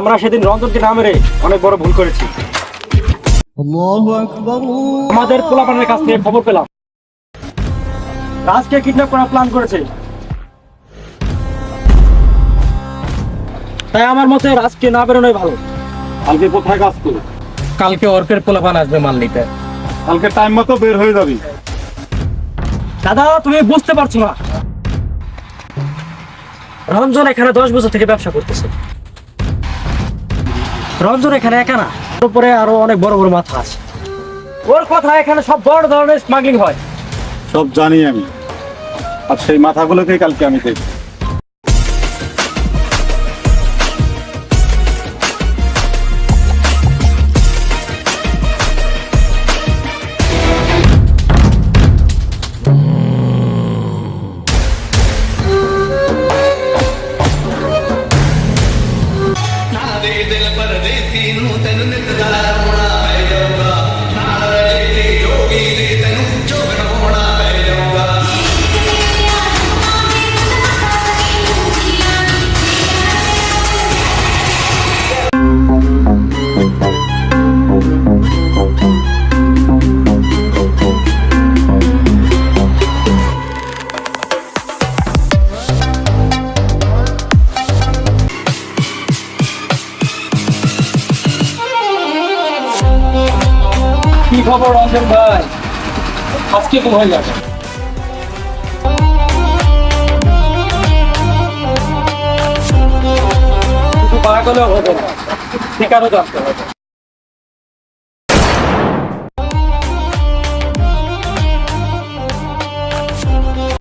আমরা সেদিন রঞ্জনকে না মেরে অনেক বড় ভুল করেছি। আমাদের পোলাপানের কাছ থেকে খবর পেলাম রাজকে কিডন্যাপ করার প্ল্যান করেছে। তাই আমার মতে রাজকে না বেরোনোই ভালো। কালকে কোথায় কাজ করো? কালকে অর্কের পোলাপান আসবে মাল নিতে। কালকে টাইম মতো বের হয়ে যাবি। দাদা তুমি বুঝতে পারছো না, রঞ্জন এখানে 10 বছর থেকে ব্যবসা করতেছে। রঞ্জন এখানে একা না, ওর উপরে আরো অনেক বড় বড় মাথা আছে। ওর কথা এখানে সব বড় ধরনের স্মাগলিং হয়। সব জানি আমি, আর সেই মাথাগুলোকেই কালকে আমি দেখব। কি খবর রঞ্জন ভাই, আজকে কোথায় যাবে? শুধু পাগলেও হবে না, ঠিকারও জানতে হবে।